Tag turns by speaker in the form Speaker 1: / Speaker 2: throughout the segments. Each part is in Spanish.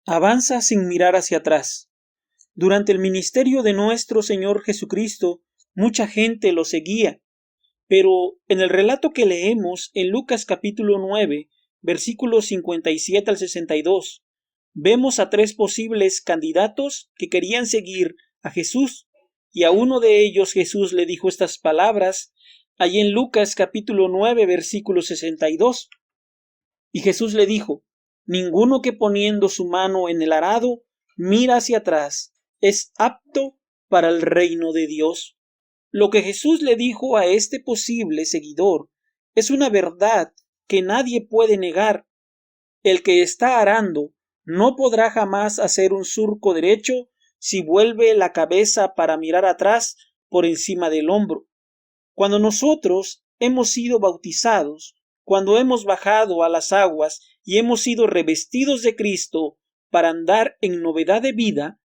Speaker 1: Avanza sin mirar hacia atrás. Durante el ministerio de nuestro Señor Jesucristo, mucha gente lo seguía, pero en el relato que leemos en Lucas capítulo 9, versículos 57 al 62, vemos a tres posibles candidatos que querían seguir a Jesús, y a uno de ellos Jesús le dijo estas palabras, allí en Lucas capítulo 9, versículo 62. Y Jesús le dijo: ninguno que poniendo su mano en el arado mira hacia atrás es apto para el reino de Dios. Lo que Jesús le dijo a este posible seguidor es una verdad que nadie puede negar. El que está arando no podrá jamás hacer un surco derecho si vuelve la cabeza para mirar atrás por encima del hombro. Cuando nosotros hemos sido bautizados, cuando hemos bajado a las aguas y hemos sido revestidos de Cristo para andar en novedad de vida,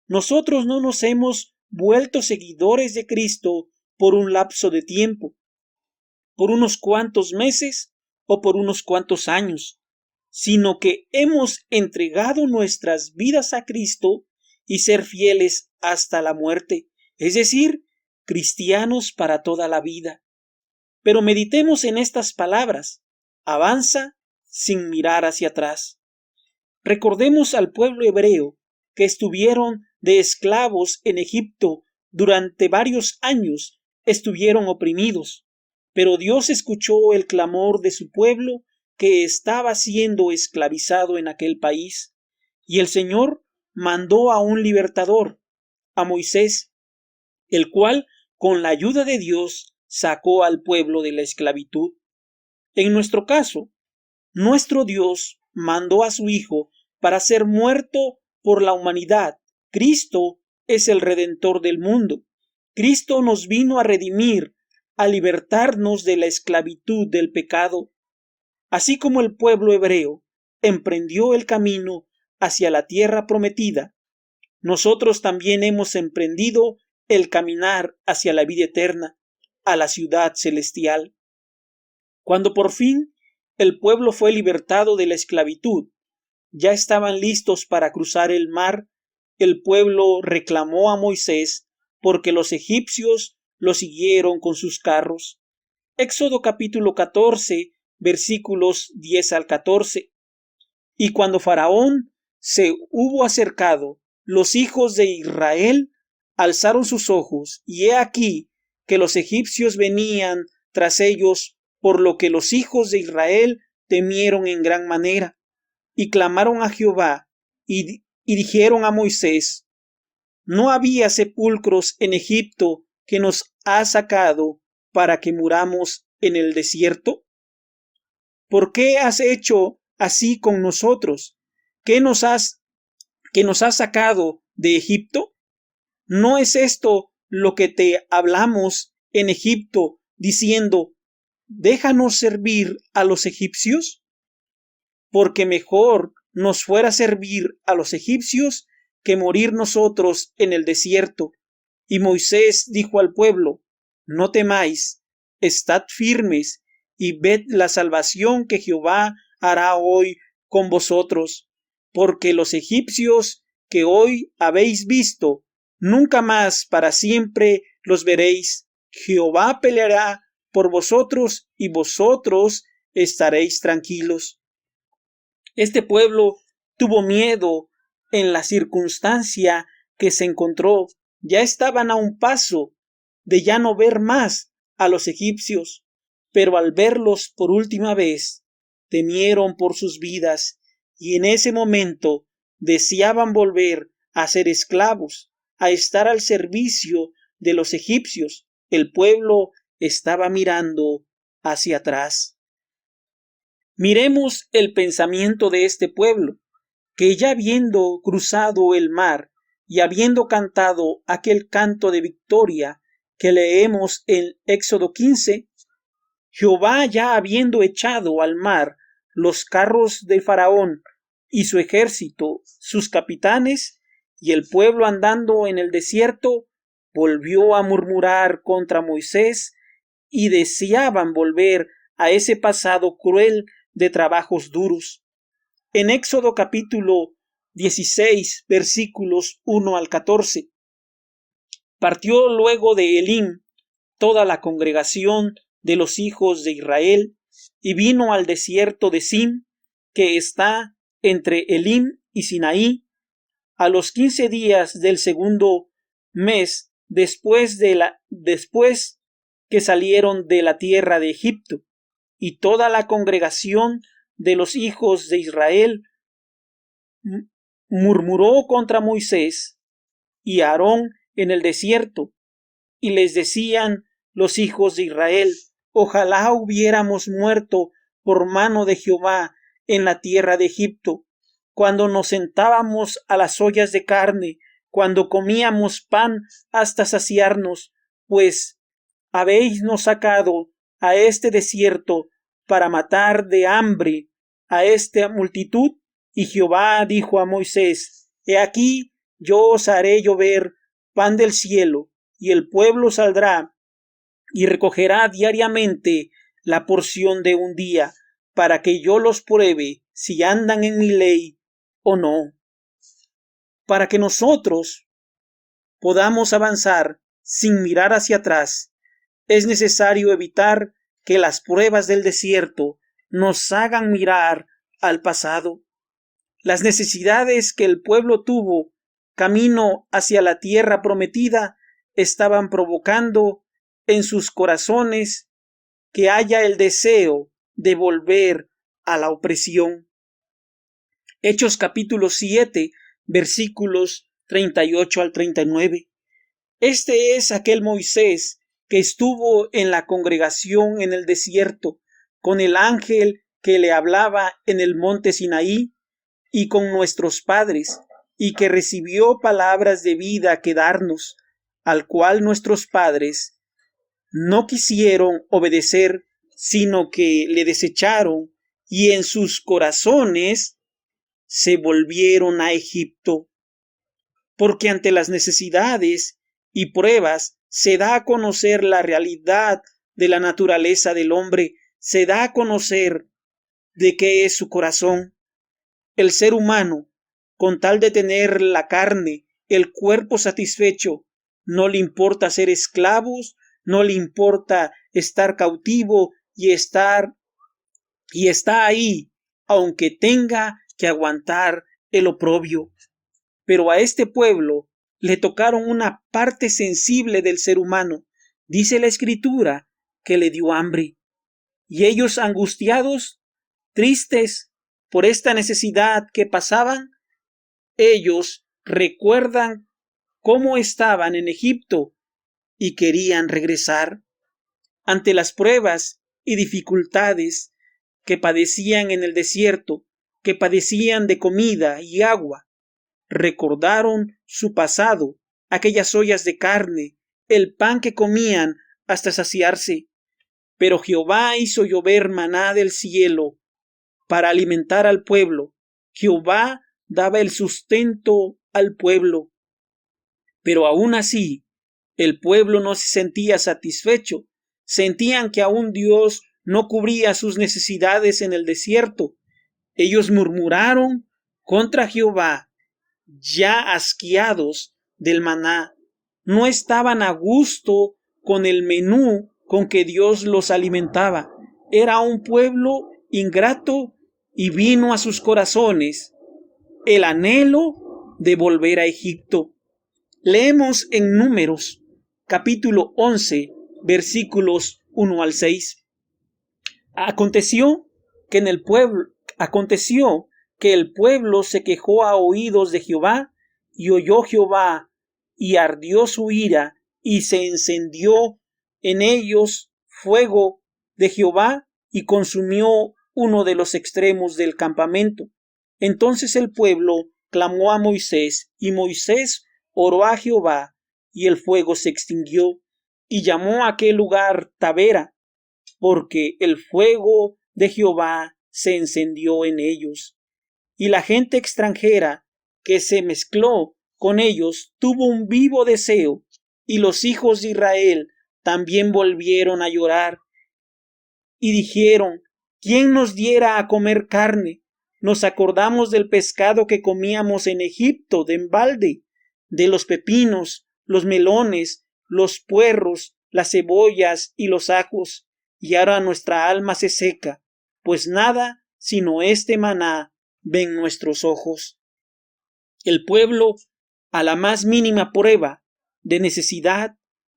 Speaker 1: nosotros no nos hemos vuelto seguidores de Cristo por un lapso de tiempo, por unos cuantos meses o por unos cuantos años, sino que hemos entregado nuestras vidas a Cristo y ser fieles hasta la muerte, es decir, cristianos para toda la vida. Pero meditemos en estas palabras: avanza sin mirar hacia atrás. Recordemos al pueblo hebreo que estuvieron de esclavos en Egipto durante varios años, estuvieron oprimidos, pero Dios escuchó el clamor de su pueblo que estaba siendo esclavizado en aquel país, y el Señor mandó a un libertador, a Moisés, el cual, con la ayuda de Dios, sacó al pueblo de la esclavitud. En nuestro caso, nuestro Dios mandó a su Hijo para ser muerto por la humanidad. Cristo es el Redentor del mundo. Cristo nos vino a redimir, a libertarnos de la esclavitud del pecado. Así como el pueblo hebreo emprendió el camino hacia la tierra prometida, nosotros también hemos emprendido el caminar hacia la vida eterna, a la ciudad celestial. Cuando por fin el pueblo fue libertado de la esclavitud, ya estaban listos para cruzar el mar. El pueblo reclamó a Moisés porque los egipcios lo siguieron con sus carros. Éxodo capítulo 14, versículos 10 al 14. Y cuando Faraón se hubo acercado, los hijos de Israel alzaron sus ojos, y he aquí que los egipcios venían tras ellos, por lo que los hijos de Israel temieron en gran manera, y clamaron a Jehová, y dijeron a Moisés: ¿no había sepulcros en Egipto que nos ha sacado para que muramos en el desierto? ¿Por qué has hecho así con nosotros? ¿Qué nos has sacado de Egipto? ¿No es esto lo que te hablamos en Egipto, diciendo: déjanos servir a los egipcios? Porque mejor nos fuera servir a los egipcios que morir nosotros en el desierto. Y Moisés dijo al pueblo: no temáis, estad firmes y ved la salvación que Jehová hará hoy con vosotros, porque los egipcios que hoy habéis visto, nunca más para siempre los veréis. Jehová peleará por vosotros y vosotros estaréis tranquilos. Este pueblo tuvo miedo en la circunstancia que se encontró. Ya estaban a un paso de ya no ver más a los egipcios, pero al verlos por última vez, temieron por sus vidas, y en ese momento deseaban volver a ser esclavos, a estar al servicio de los egipcios. El pueblo estaba mirando hacia atrás. Miremos el pensamiento de este pueblo, que ya habiendo cruzado el mar y habiendo cantado aquel canto de victoria que leemos en Éxodo 15, Jehová ya habiendo echado al mar los carros de Faraón y su ejército, sus capitanes, y el pueblo andando en el desierto, volvió a murmurar contra Moisés y deseaban volver a ese pasado cruel de trabajos duros. En Éxodo capítulo 16, versículos 1 al 14. Partió luego de Elim toda la congregación de los hijos de Israel y vino al desierto de Sin, que está entre Elim y Sinaí, a los 15 días del segundo mes después que salieron de la tierra de Egipto. Y toda la congregación de los hijos de Israel murmuró contra Moisés y Aarón en el desierto, y les decían los hijos de Israel: ojalá hubiéramos muerto por mano de Jehová en la tierra de Egipto, cuando nos sentábamos a las ollas de carne, cuando comíamos pan hasta saciarnos, pues habéisnos sacado a este desierto para matar de hambre a esta multitud. Y Jehová dijo a Moisés: he aquí, yo os haré llover pan del cielo, y el pueblo saldrá y recogerá diariamente la porción de un día, para que yo los pruebe si andan en mi ley o no. Para que nosotros podamos avanzar sin mirar hacia atrás, es necesario evitar que las pruebas del desierto nos hagan mirar al pasado. Las necesidades que el pueblo tuvo camino hacia la tierra prometida estaban provocando en sus corazones que haya el deseo de volver a la opresión. Hechos capítulo 7, versículos 38 al 39. Este es aquel Moisés que estuvo en la congregación en el desierto, con el ángel que le hablaba en el monte Sinaí, y con nuestros padres, y que recibió palabras de vida que darnos, al cual nuestros padres no quisieron obedecer, sino que le desecharon, y en sus corazones se volvieron a Egipto. Porque ante las necesidades y pruebas se da a conocer la realidad de la naturaleza del hombre, se da a conocer de qué es su corazón. El ser humano, con tal de tener la carne, el cuerpo satisfecho, no le importa ser esclavos, no le importa estar cautivo y está ahí, aunque tenga que aguantar el oprobio. Pero a este pueblo le tocaron una parte sensible del ser humano. Dice la Escritura que le dio hambre. Y ellos, angustiados, tristes por esta necesidad que pasaban, ellos recuerdan cómo estaban en Egipto y querían regresar. Ante las pruebas y dificultades que padecían en el desierto, que padecían de comida y agua, recordaron su pasado, aquellas ollas de carne, el pan que comían hasta saciarse. Pero Jehová hizo llover maná del cielo para alimentar al pueblo. Jehová daba el sustento al pueblo. Pero aún así, el pueblo no se sentía satisfecho. Sentían que aún Dios no cubría sus necesidades en el desierto. Ellos murmuraron contra Jehová, ya asqueados del maná. No estaban a gusto con el menú con que Dios los alimentaba. Era un pueblo ingrato y vino a sus corazones el anhelo de volver a Egipto. Leemos en Números, capítulo 11, versículos 1 al 6. Aconteció que el pueblo se quejó a oídos de Jehová, y oyó Jehová, y ardió su ira, y se encendió en ellos fuego de Jehová, y consumió uno de los extremos del campamento. Entonces el pueblo clamó a Moisés, y Moisés oró a Jehová, y el fuego se extinguió, y llamó a aquel lugar Tabera, porque el fuego de Jehová se encendió en ellos. Y la gente extranjera que se mezcló con ellos tuvo un vivo deseo, y los hijos de Israel también volvieron a llorar, y dijeron: ¿quién nos diera a comer carne? nos acordamos del pescado que comíamos en Egipto de embalde, de los pepinos, los melones, los puerros, las cebollas y los ajos, y ahora nuestra alma se seca, pues nada sino este maná ven nuestros ojos. El pueblo, a la más mínima prueba de necesidad,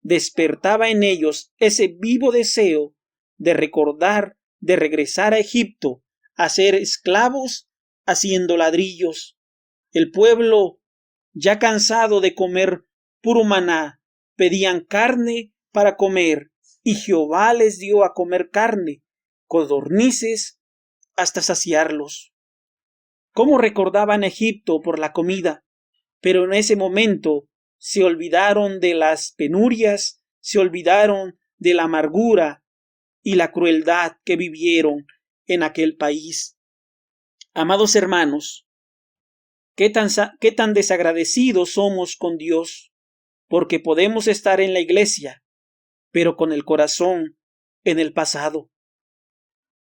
Speaker 1: despertaba en ellos ese vivo deseo de recordar, de regresar a Egipto, a ser esclavos haciendo ladrillos. El pueblo, ya cansado de comer puro maná, pedían carne para comer, y Jehová les dio a comer carne, codornices, hasta saciarlos. ¿Cómo recordaban Egipto por la comida? Pero en ese momento se olvidaron de las penurias, se olvidaron de la amargura y la crueldad que vivieron en aquel país. Amados hermanos, qué tan desagradecidos somos con Dios, porque podemos estar en la iglesia, pero con el corazón en el pasado.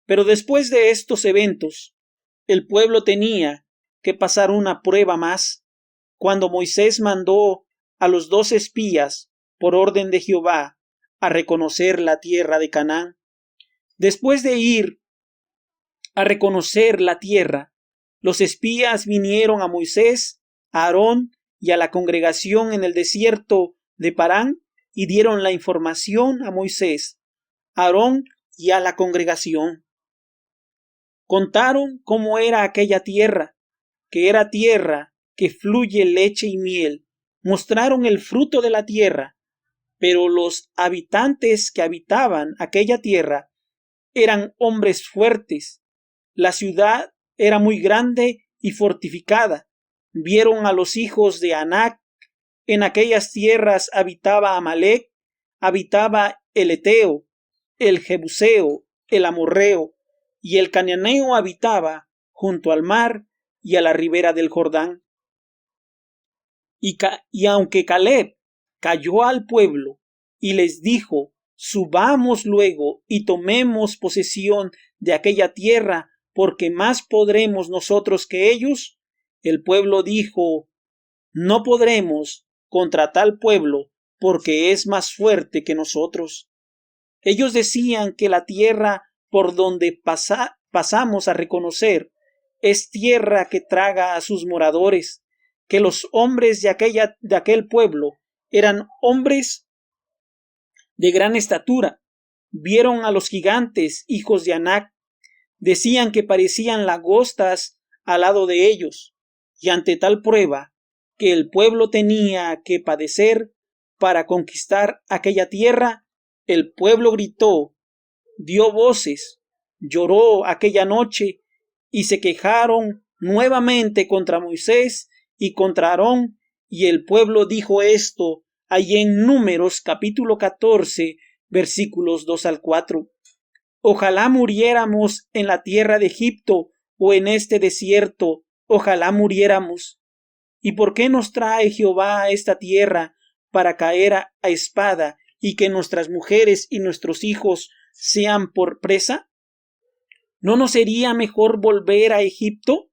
Speaker 1: Pero después de estos eventos, el pueblo tenía que pasar una prueba más, cuando Moisés mandó a los 2 espías, por orden de Jehová, a reconocer la tierra de Canaán. Después de ir a reconocer la tierra, los espías vinieron a Moisés, a Aarón y a la congregación en el desierto de Parán y dieron la información a Moisés, a Aarón y a la congregación. Contaron cómo era aquella tierra, que era tierra que fluye leche y miel. Mostraron el fruto de la tierra, pero los habitantes que habitaban aquella tierra eran hombres fuertes. La ciudad era muy grande y fortificada. Vieron a los hijos de Anac. En aquellas tierras habitaba Amalec, habitaba el Eteo, el Jebuseo, el Amorreo, y el Cananeo habitaba junto al mar y a la ribera del Jordán. Y aunque Caleb calló al pueblo y les dijo: subamos luego y tomemos posesión de aquella tierra, porque más podremos nosotros que ellos, el pueblo dijo: no podremos contra tal pueblo, porque es más fuerte que nosotros. Ellos decían que la tierra por donde pasamos a reconocer es tierra que traga a sus moradores, que los hombres de aquel pueblo eran hombres de gran estatura. Vieron a los gigantes, hijos de Anac, decían que parecían lagostas al lado de ellos, y ante tal prueba que el pueblo tenía que padecer para conquistar aquella tierra, el pueblo gritó, dio voces, lloró aquella noche y se quejaron nuevamente contra Moisés y contra Aarón, y el pueblo dijo esto allí en Números capítulo 14 versículos 2 al 4. Ojalá muriéramos en la tierra de Egipto o en este desierto, ojalá muriéramos. ¿Y por qué nos trae Jehová a esta tierra para caer a espada y que nuestras mujeres y nuestros hijos sean por presa? ¿No nos sería mejor volver a Egipto?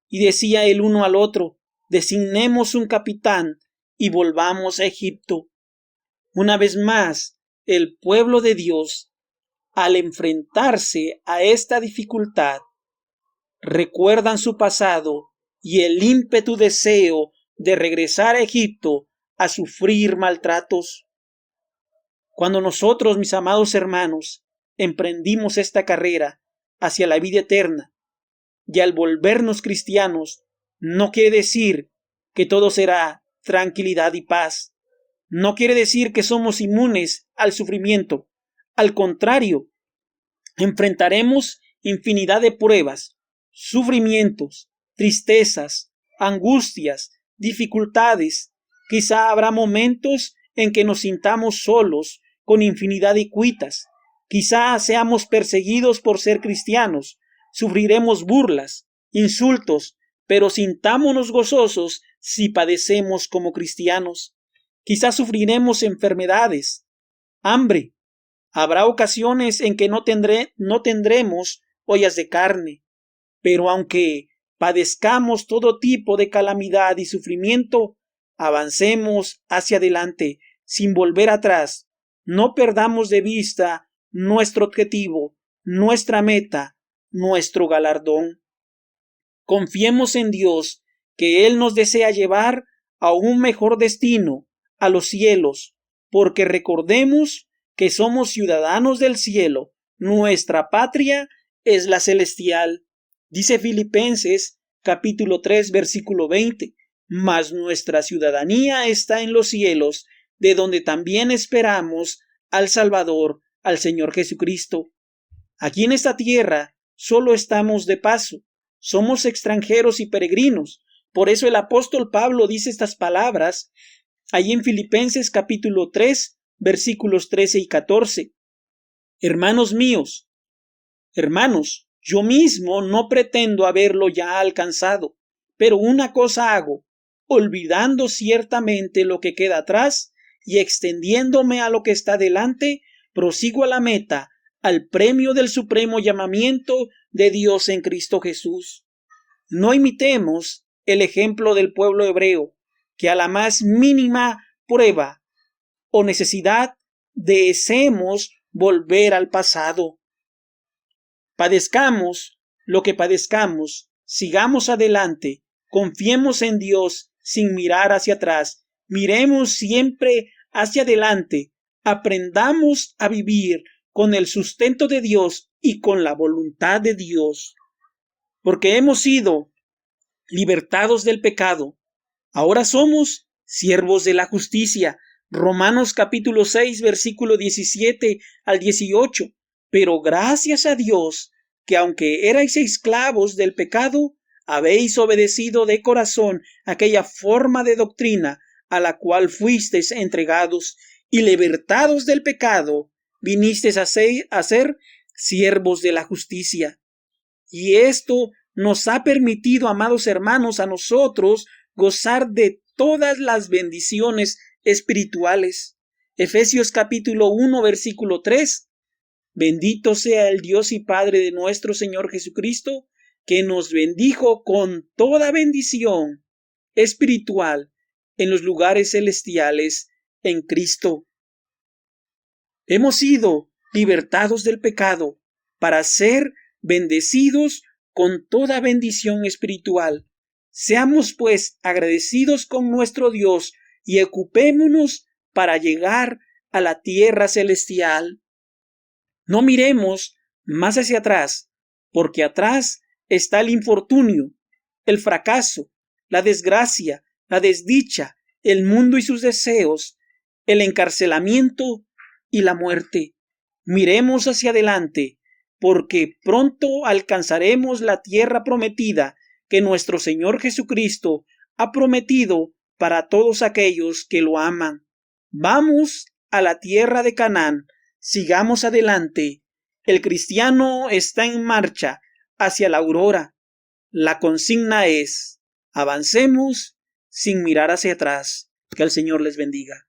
Speaker 1: Y decía el uno al otro: designemos un capitán y volvamos a Egipto. Una vez más, el pueblo de Dios, al enfrentarse a esta dificultad, recuerdan su pasado y el ímpetu deseo de regresar a Egipto a sufrir maltratos. Cuando nosotros, mis amados hermanos, emprendimos esta carrera hacia la vida eterna, y al volvernos cristianos, no quiere decir que todo será tranquilidad y paz. No quiere decir que somos inmunes al sufrimiento. Al contrario, enfrentaremos infinidad de pruebas, sufrimientos, tristezas, angustias, dificultades. Quizá habrá momentos en que nos sintamos solos, con infinidad de cuitas. Quizá seamos perseguidos por ser cristianos. Sufriremos burlas, insultos, pero sintámonos gozosos si padecemos como cristianos. Quizá sufriremos enfermedades, hambre. Habrá ocasiones en que no tendremos ollas de carne, Pero aunque padezcamos todo tipo de calamidad y sufrimiento, avancemos hacia adelante sin volver atrás. No perdamos de vista nuestro objetivo, nuestra meta, nuestro galardón. Confiemos en Dios, que Él nos desea llevar a un mejor destino, a los cielos, porque recordemos que somos ciudadanos del cielo. Nuestra patria es la celestial. Dice Filipenses capítulo 3 versículo 20, mas nuestra ciudadanía está en los cielos, de donde también esperamos al Salvador, al Señor Jesucristo. Aquí en esta tierra solo estamos de paso, somos extranjeros y peregrinos. Por eso el apóstol Pablo dice estas palabras ahí en Filipenses capítulo 3 versículos 13 y 14. Hermanos míos, hermanos, yo mismo no pretendo haberlo ya alcanzado, pero una cosa hago, olvidando ciertamente lo que queda atrás y extendiéndome a lo que está delante, prosigo a la meta, al premio del supremo llamamiento de Dios en Cristo Jesús. No imitemos el ejemplo del pueblo hebreo, que a la más mínima prueba o necesidad deseemos volver al pasado. Padezcamos lo que padezcamos, sigamos adelante, confiemos en Dios sin mirar hacia atrás, miremos siempre hacia adelante, aprendamos a vivir con el sustento de Dios y con la voluntad de Dios, porque hemos sido libertados del pecado. Ahora somos siervos de la justicia. Romanos capítulo 6 versículo 17 al 18. Pero gracias a Dios, que aunque erais esclavos del pecado, habéis obedecido de corazón aquella forma de doctrina a la cual fuisteis entregados, y libertados del pecado, vinisteis a ser siervos de la justicia. Y esto nos ha permitido, amados hermanos, a nosotros gozar de todas las bendiciones espirituales. Efesios capítulo 1 versículo 3. Bendito sea el Dios y Padre de nuestro Señor Jesucristo, que nos bendijo con toda bendición espiritual en los lugares celestiales en Cristo. Hemos sido libertados del pecado para ser bendecidos con toda bendición espiritual. Seamos pues agradecidos con nuestro Dios y ocupémonos para llegar a la tierra celestial. No miremos más hacia atrás, porque atrás está el infortunio, el fracaso, la desgracia, la desdicha, el mundo y sus deseos, el encarcelamiento y la muerte. Miremos hacia adelante, porque pronto alcanzaremos la tierra prometida que nuestro Señor Jesucristo ha prometido para todos aquellos que lo aman. Vamos a la tierra de Canaán. Sigamos adelante. El cristiano está en marcha hacia la aurora. La consigna es: avancemos sin mirar hacia atrás. Que el Señor les bendiga.